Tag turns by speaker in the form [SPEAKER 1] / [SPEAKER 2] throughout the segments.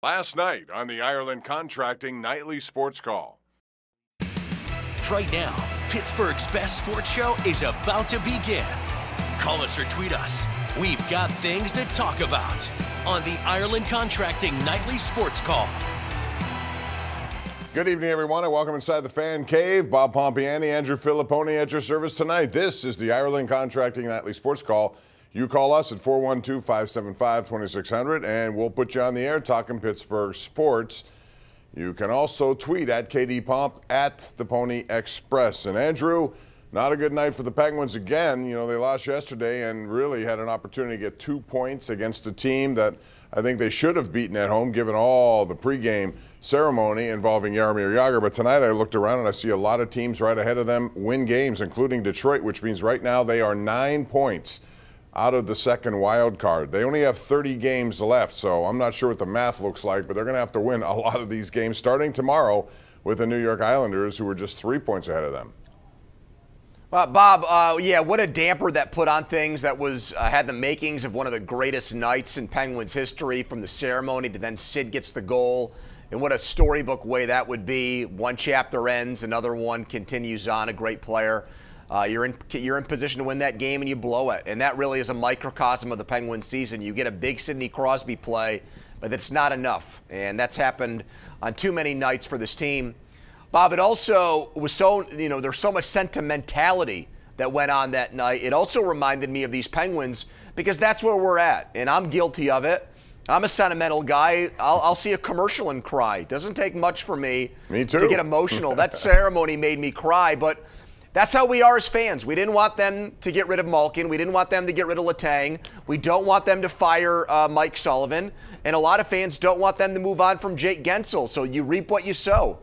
[SPEAKER 1] Last night on the Ireland Contracting Nightly Sports Call.
[SPEAKER 2] Right now, Pittsburgh's best sports show is about to begin. Call us or tweet us. We've got things to talk about on the Ireland Contracting Nightly Sports Call.
[SPEAKER 1] Good evening, everyone, and welcome inside the Fan Cave. Bob Pompeani, Andrew Fillipponi at your service tonight. This is the Ireland Contracting Nightly Sports Call. You call us at 412-575-2600, and we'll put you on the air talking Pittsburgh sports. You can also tweet at KDPomp at the Pony Express. And Andrew, not a good night for the Penguins again. You know, they lost yesterday and really had an opportunity to get 2 points against a team that I think they should have beaten at home, given all the pregame ceremony involving Jaromir Jagr. But tonight I looked around and I see a lot of teams right ahead of them win games, including Detroit, which means right now they are 9 points out of the second wild card. They only have 30 games left, so I'm not sure what the math looks like, but they're going to have to win a lot of these games starting tomorrow with the New York Islanders, who are just 3 points ahead of them.
[SPEAKER 3] Bob, yeah, what a damper that put on things. That was had the makings of one of the greatest nights in Penguins history, from the ceremony to then Sid gets the goal. And what a storybook way that would be. One chapter ends, another one continues on. A great player. You're in position to win that game and you blow it. And that really is a microcosm of the Penguins season. You get a big Sidney Crosby play, but it's not enough. And that's happened on too many nights for this team. Bob, it also was so, there's so much sentimentality that went on that night. It also reminded me of these Penguins because that's where we're at. And I'm guilty of it. I'm a sentimental guy. I'll see a commercial and cry. It doesn't take much for me
[SPEAKER 1] too.
[SPEAKER 3] To get emotional. That ceremony made me cry, but that's how we are as fans. We didn't want them to get rid of Malkin. We didn't want them to get rid of Letang. We don't want them to fire Mike Sullivan. And a lot of fans don't want them to move on from Jake Gensel. So you reap what you sow.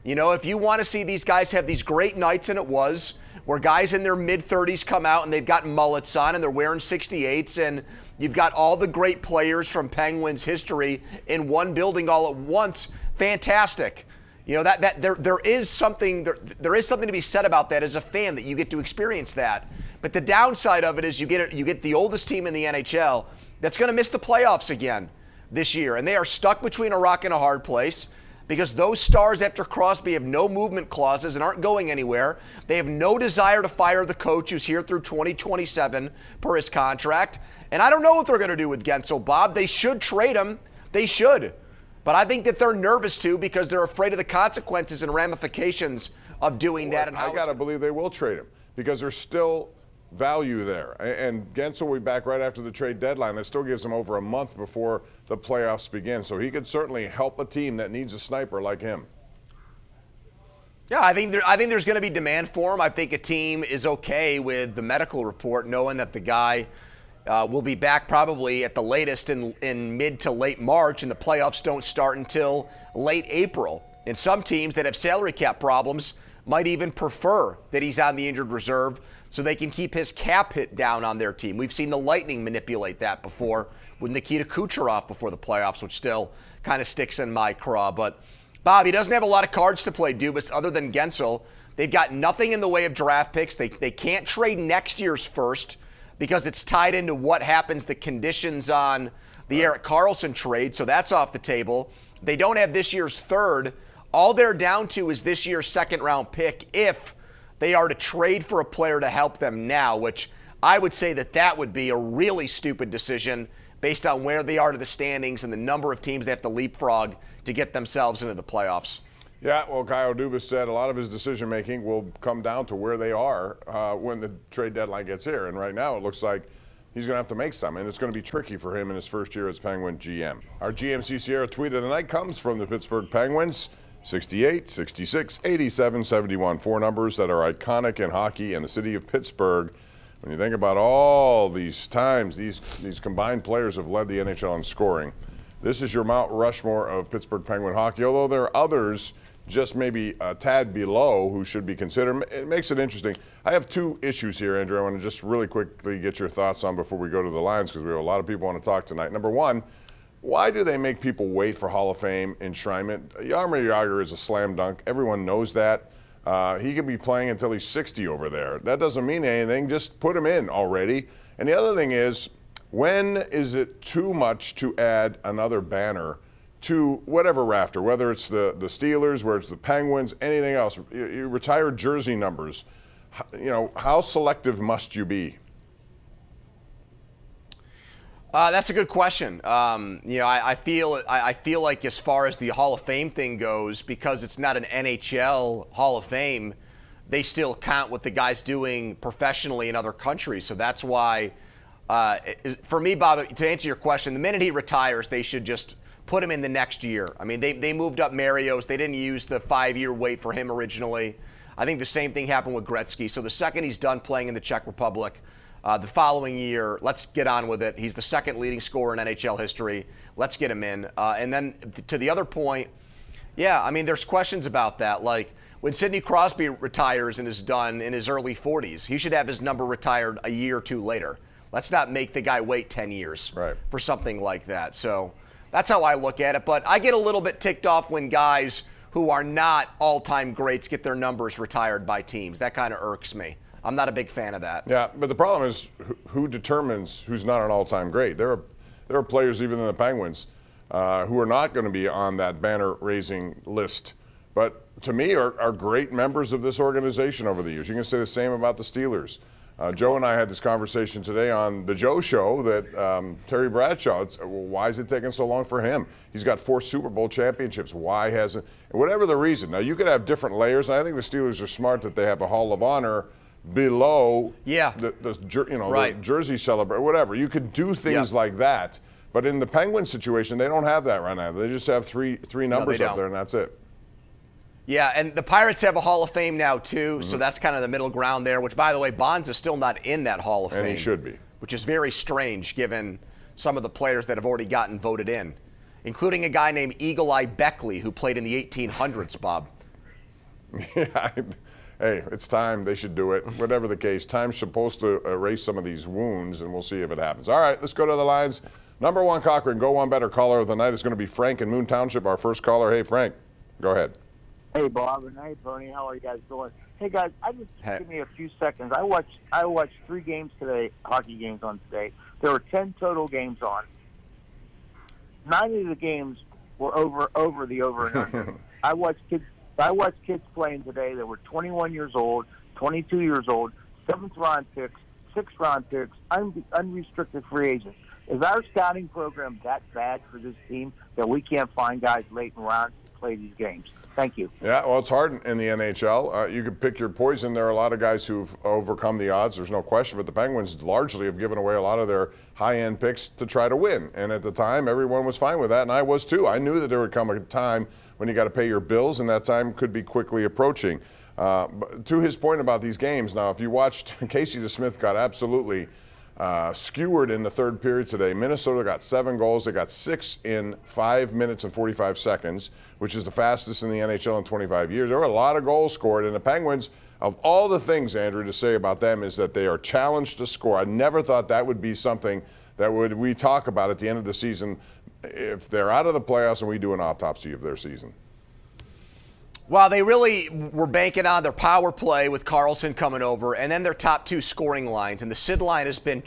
[SPEAKER 3] You know, if you want to see these guys have these great nights, and it was, where guys in their mid-30s come out and they've got mullets on and they're wearing 68s, and you've got all the great players from Penguins history in one building all at once, fantastic. You know, there is something to be said about that as a fan, that you get to experience that. But the downside of it is you get the oldest team in the NHL that's going to miss the playoffs again this year, and they are stuck between a rock and a hard place because those stars after Crosby have no movement clauses and aren't going anywhere. They have no desire to fire the coach who's here through 2027 per his contract. And I don't know what they're going to do with Gensel, Bob. They should trade him. They should. But I think that they're nervous, too, because they're afraid of the consequences and ramifications of doing that. And
[SPEAKER 1] I got to believe they will trade him because there's still value there. And Gensel will be back right after the trade deadline. That still gives him over a month before the playoffs begin. So he could certainly help a team that needs a sniper like him.
[SPEAKER 3] Yeah, I think there's going to be demand for him. I think a team is okay with the medical report, knowing that the guy will be back probably at the latest in mid to late March, and the playoffs don't start until late April. And some teams that have salary cap problems might even prefer that he's on the injured reserve so they can keep his cap hit down on their team. We've seen the Lightning manipulate that before with Nikita Kucherov before the playoffs, which still kind of sticks in my craw. But, Bob, he doesn't have a lot of cards to play, Dubas, other than Gensel. They've got nothing in the way of draft picks. They can't trade next year's first because it's tied into what happens, the conditions on the Erik Karlsson trade, so that's off the table. They don't have this year's third. All they're down to is this year's second-round pick if they are to trade for a player to help them now, which I would say that would be a really stupid decision based on where they are to the standings and the number of teams they have to leapfrog to get themselves into the playoffs.
[SPEAKER 1] Yeah, well, Kyle Dubas said a lot of his decision-making will come down to where they are when the trade deadline gets here. And right now it looks like he's going to have to make some, and it's going to be tricky for him in his first year as Penguin GM. Our GMC Sierra tweet of the night comes from the Pittsburgh Penguins. 68, 66, 87, 71. Four numbers that are iconic in hockey and the city of Pittsburgh. When you think about all these times these combined players have led the NHL in scoring, this is your Mount Rushmore of Pittsburgh Penguin hockey, although there are others just maybe a tad below who should be considered. It makes it interesting. I have two issues here, Andrew. I want to just really quickly get your thoughts on before we go to the lines, because we have a lot of people want to talk tonight. Number one, why do they make people wait for Hall of Fame enshrinement? Jaromir Jagr is a slam dunk. Everyone knows that. He could be playing until he's 60 over there. That doesn't mean anything. Just put him in already. And the other thing is, when is it too much to add another banner to whatever rafter, whether it's the Steelers, whether it's the Penguins, anything else. You retire jersey numbers. You know, how selective must you be?
[SPEAKER 3] That's a good question. You know, I feel like as far as the Hall of Fame thing goes, because it's not an NHL Hall of Fame, they still count what the guy's doing professionally in other countries. So that's why, for me, Bob, to answer your question, the minute he retires, they should just put him in the next year. I mean, they moved up Marios. They didn't use the 5-year wait for him originally. I think the same thing happened with Gretzky. So the second he's done playing in the Czech Republic, the following year, let's get on with it. He's the second leading scorer in NHL history. Let's get him in. And then to the other point, yeah, I mean, there's questions about that. Like, when Sidney Crosby retires and is done in his early 40s, he should have his number retired a year or two later. Let's not make the guy wait 10 years for something like that. So that's how I look at it. But I get a little bit ticked off when guys who are not all-time greats get their numbers retired by teams. That kind of irks me. I'm not a big fan of that.
[SPEAKER 1] Yeah, but the problem is who determines who's not an all-time great? There are players even in the Penguins who are not going to be on that banner-raising list, but to me are great members of this organization over the years. You can say the same about the Steelers. Joe and I had this conversation today on the Joe Show that Terry Bradshaw, why is it taking so long for him? He's got 4 Super Bowl championships. Why hasn't? Whatever the reason. Now, you could have different layers, and I think the Steelers are smart that they have a Hall of Honor below the jersey celebrate, whatever. You could do things like that. But in the Penguin situation, they don't have that right now. They just have three numbers up there, and that's it.
[SPEAKER 3] Yeah, and the Pirates have a Hall of Fame now, too, so that's kind of the middle ground there, which, by the way, Bonds is still not in that Hall of Fame.
[SPEAKER 1] And he should be.
[SPEAKER 3] Which is very strange, given some of the players that have already gotten voted in, including a guy named Eagle Eye Beckley, who played in the 1800s, Bob.
[SPEAKER 1] Yeah, hey, it's time. They should do it. Whatever the case, time's supposed to erase some of these wounds, and we'll see if it happens. All right, let's go to the lines. Number 1 Cochrane, Go One Better caller of the night is going to be Frank in Moon Township, our first caller. Hey, Frank, go ahead.
[SPEAKER 4] Hey, Bob, and hey, Tony. How are you guys doing? Hey, guys, give me a few seconds. I watched 3 games today, hockey games on today. There were 10 total games on. 9 of the games were over the over and under. I watched kids playing today that were 21 years old, 22 years old, 7th round picks, 6th round picks, unrestricted free agents. Is our scouting program that bad for this team that we can't find guys late in rounds to play these games? Thank you.
[SPEAKER 1] Yeah, well, it's hard in the NHL. You can pick your poison. There are a lot of guys who've overcome the odds, there's no question, but the Penguins largely have given away a lot of their high-end picks to try to win. And at the time, everyone was fine with that, and I was too. I knew that there would come a time when you got to pay your bills, and that time could be quickly approaching. But to his point about these games, now, if you watched, Casey DeSmith got absolutely skewered in the 3rd period today. Minnesota got 7 goals. They got 6 in 5 minutes and 45 seconds, which is the fastest in the NHL in 25 years. There were a lot of goals scored, and the Penguins, of all the things, Andrew, to say about them is that they are challenged to score. I never thought that would be something that we talk about at the end of the season if they're out of the playoffs and we do an autopsy of their season.
[SPEAKER 3] Well, they really were banking on their power play with Karlsson coming over, and then their top 2 scoring lines. And the Sid line has been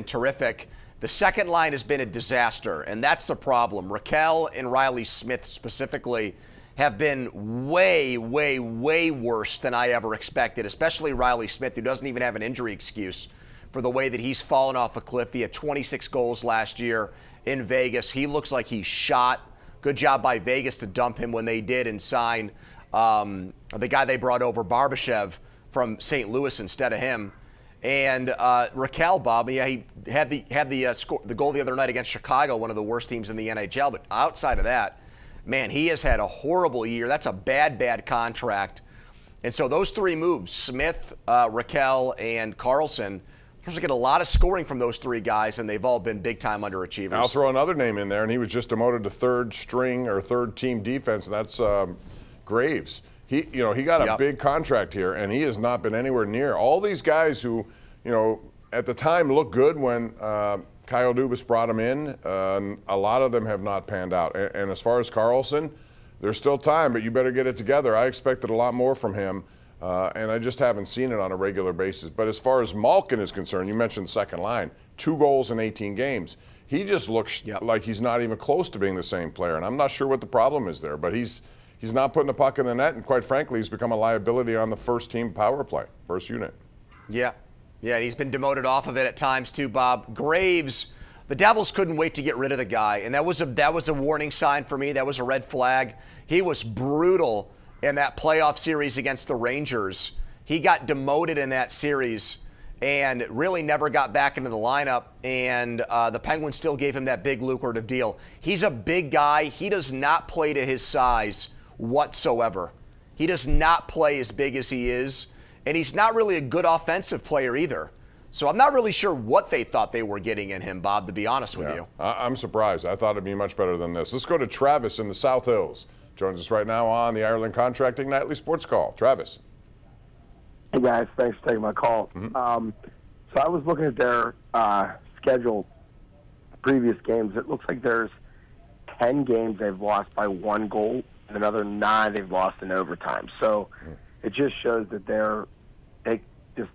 [SPEAKER 3] terrific. The second line has been a disaster, and that's the problem. Raquel and Riley Smith specifically have been way, way, way worse than I ever expected, especially Riley Smith, who doesn't even have an injury excuse for the way that he's fallen off a cliff. He had 26 goals last year in Vegas. He looks like he's shot. Good job by Vegas to dump him when they did and sign the guy they brought over, Barbashev, from St. Louis instead of him. And Raquel, Bob, yeah, he had the goal the other night against Chicago, one of the worst teams in the NHL. But outside of that, man, he has had a horrible year. That's a bad, bad contract. And so those 3 moves, Smith, Raquel, and Karlsson, we're going to get a lot of scoring from those 3 guys, and they've all been big-time underachievers.
[SPEAKER 1] I'll throw another name in there, and he was just demoted to 3rd string or 3rd team defense, and that's Graves. He got a big contract here, and he has not been anywhere near. All these guys who, at the time looked good when Kyle Dubas brought him in, a lot of them have not panned out. And as far as Karlsson, there's still time, but you better get it together. I expected a lot more from him. And I just haven't seen it on a regular basis. But as far as Malkin is concerned, you mentioned the second line, 2 goals in 18 games. He just looks like he's not even close to being the same player, and I'm not sure what the problem is there, but he's not putting the puck in the net, and quite frankly, he's become a liability on the first-team power play, first unit.
[SPEAKER 3] Yeah, he's been demoted off of it at times too, Bob. Graves, the Devils couldn't wait to get rid of the guy, and that was a warning sign for me. That was a red flag. He was brutal in that playoff series against the Rangers. He got demoted in that series and really never got back into the lineup, and the Penguins still gave him that big lucrative deal. He's a big guy. He does not play to his size whatsoever. He does not play as big as he is, and he's not really a good offensive player either. So I'm not really sure what they thought they were getting in him, Bob, to be honest with you.
[SPEAKER 1] I'm surprised. I thought it'd be much better than this. Let's go to Travis in the South Hills. Joins us right now on the Ireland Contracting Nightly Sports Call. Travis.
[SPEAKER 5] Hey, guys. Thanks for taking my call. So I was looking at their schedule, previous games. It looks like there's 10 games they've lost by 1 goal and another 9 they've lost in overtime. So it just shows that they just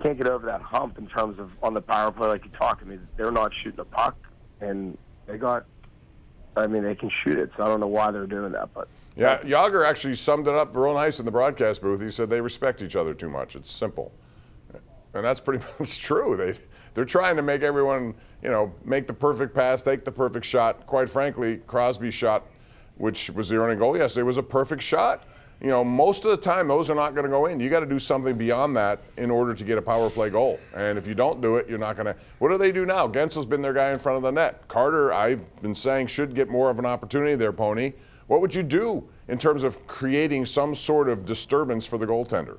[SPEAKER 5] can't get over that hump in terms of on the power play like you talked. I mean, they're not shooting the puck, and they can shoot it, so I don't know why they're doing that. But
[SPEAKER 1] yeah, Yager actually summed it up real nice in the broadcast booth. He said they respect each other too much. It's simple. And that's pretty much true. They're trying to make everyone, make the perfect pass, take the perfect shot. Quite frankly, Crosby's shot, which was the earning goal yesterday, was a perfect shot. Most of the time, those are not going to go in. You got to do something beyond that in order to get a power play goal. And if you don't do it, you're not going to. What do they do now? Gensel's been their guy in front of the net. Carter, I've been saying, should get more of an opportunity there, Pony. What would you do in terms of creating some sort of disturbance for the goaltender?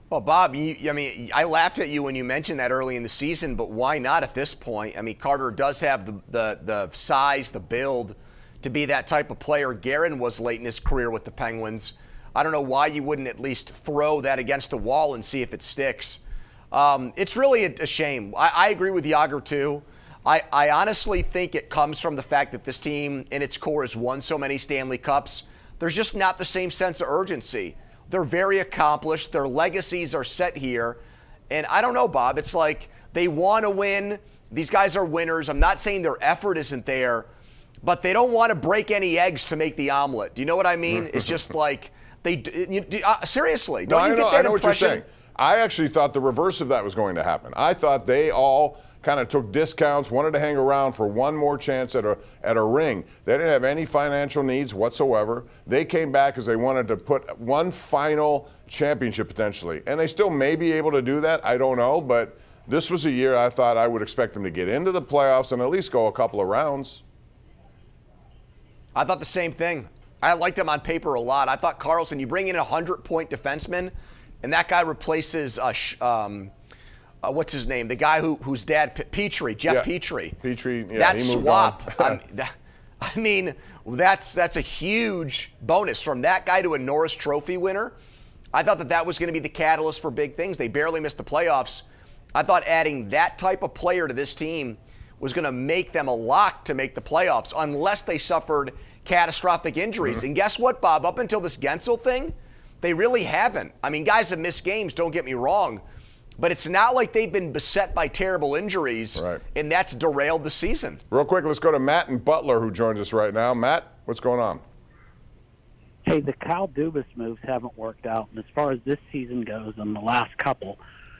[SPEAKER 3] Well, Bob, I laughed at you when you mentioned that early in the season, but why not at this point? I mean, Carter does have the size, the build to be that type of player. Guerin was late in his career with the Penguins. I don't know why you wouldn't at least throw that against the wall and see if it sticks. It's really a shame. I agree with Yager, too. I honestly think it comes from the fact that this team in its core has won so many Stanley Cups. There's just not the same sense of urgency. They're very accomplished. Their legacies are set here. And I don't know, Bob. It's like they want to win. These guys are winners. I'm not saying their effort isn't there, but they don't want to break any eggs to make the omelet. Do you know what I mean? It's just like seriously. Don't you get that impression?
[SPEAKER 1] I know what you're saying. I actually thought the reverse of that was going to happen. I thought they all kind of took discounts, wanted to hang around for one more chance at a ring. They didn't have any financial needs whatsoever. They came back because they wanted to put one final championship potentially. And they still may be able to do that. I don't know. But this was a year I thought I would expect them to get into the playoffs and at least go a couple of rounds.
[SPEAKER 3] I thought the same thing. I liked him on paper a lot. I thought Karlsson, you bring in a 100-point defenseman, and that guy replaces what's his name? The guy whose dad, Petrie, Jeff Petrie.
[SPEAKER 1] Petrie, yeah,
[SPEAKER 3] that
[SPEAKER 1] he moved
[SPEAKER 3] swap.
[SPEAKER 1] on.
[SPEAKER 3] That's a huge bonus from that guy to a Norris Trophy winner. I thought that was going to be the catalyst for big things. They barely missed the playoffs. I thought adding that type of player to this team was going to make them a lock to make the playoffs unless they suffered catastrophic injuries. And guess what, Bob? Up until this Guentzel thing, they really haven't. I mean, guys have missed games, don't get me wrong. But it's not like they've been beset by terrible injuries, and that's derailed the season.
[SPEAKER 1] Real quick, let's go to Matt and Butler, who joins us right now. Matt, what's going on?
[SPEAKER 6] Hey, the Kyle Dubas moves haven't worked out. And as far as this season goes and the last couple,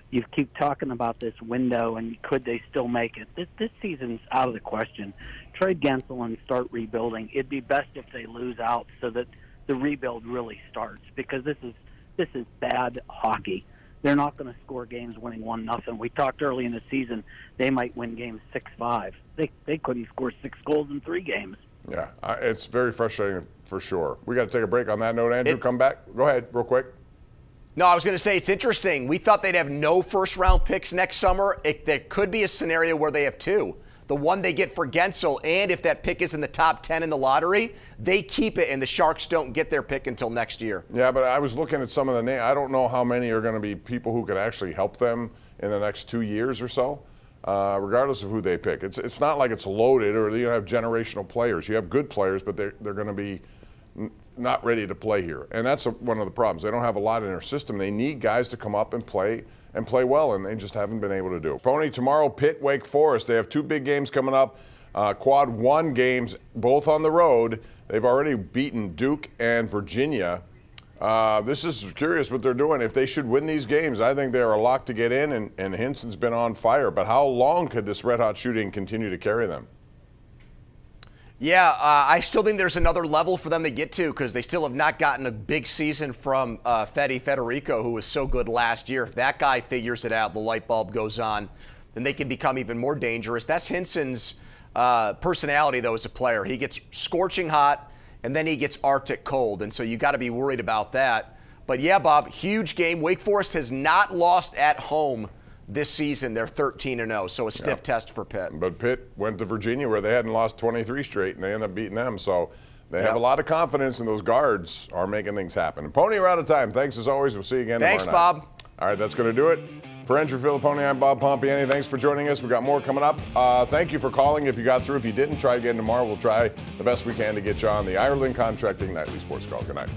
[SPEAKER 6] you keep talking about this window and could they still make it. This season's out of the question. Trade Guentzel and start rebuilding. It'd be best if they lose out so that the rebuild really starts, because this is bad hockey. They're not going to score games winning 1-0. We talked early in the season they might win games 6-5. They couldn't score 6 goals in 3 games.
[SPEAKER 1] Yeah, it's very frustrating for sure. We got to take a break on that note. Andrew, come back. Go ahead, real quick.
[SPEAKER 3] No, I was going to say it's interesting. We thought they'd have no first-round picks next summer. There could be a scenario where they have 2. The one they get for Guentzel, and if that pick is in the top 10 in the lottery, they keep it, and the Sharks don't get their pick until next year.
[SPEAKER 1] Yeah, but I was looking at some of the names. I don't know how many are going to be people who could actually help them in the next 2 years or so, regardless of who they pick. It's not like it's loaded or you have generational players. You have good players, but they're going to be not ready to play here. And that's one of the problems. They don't have a lot in their system. They need guys to come up and play and play well, and they just haven't been able to do it. Pony, tomorrow, Pitt, Wake Forest. They have 2 big games coming up, quad 1 games, both on the road. They've already beaten Duke and Virginia. This is curious what they're doing. If they should win these games, I think they're a lock to get in, and Hinson's been on fire. But how long could this red-hot shooting continue to carry them?
[SPEAKER 3] Yeah, I still think there's another level for them to get to because they still have not gotten a big season from Federico, who was so good last year. If that guy figures it out, the light bulb goes on, then they can become even more dangerous. That's Hinson's personality, though, as a player. He gets scorching hot, and then he gets Arctic cold, and so you got to be worried about that. But yeah, Bob, huge game. Wake Forest has not lost at home this season. They're 13-0, so a stiff test for Pitt.
[SPEAKER 1] But Pitt went to Virginia where they hadn't lost 23 straight, and they ended up beating them. So they have a lot of confidence, and those guards are making things happen. And Pony, we're out of time. Thanks as always. We'll see you again
[SPEAKER 3] Thanks,
[SPEAKER 1] tomorrow night.
[SPEAKER 3] Bob.
[SPEAKER 1] All right, that's going to do it. For Andrew Fillipponi, I'm Bob Pompeani. Thanks for joining us. We've got more coming up. Thank you for calling. If you got through, if you didn't, try again tomorrow. We'll try the best we can to get you on the Ireland Contracting Nightly Sports Call. Good night.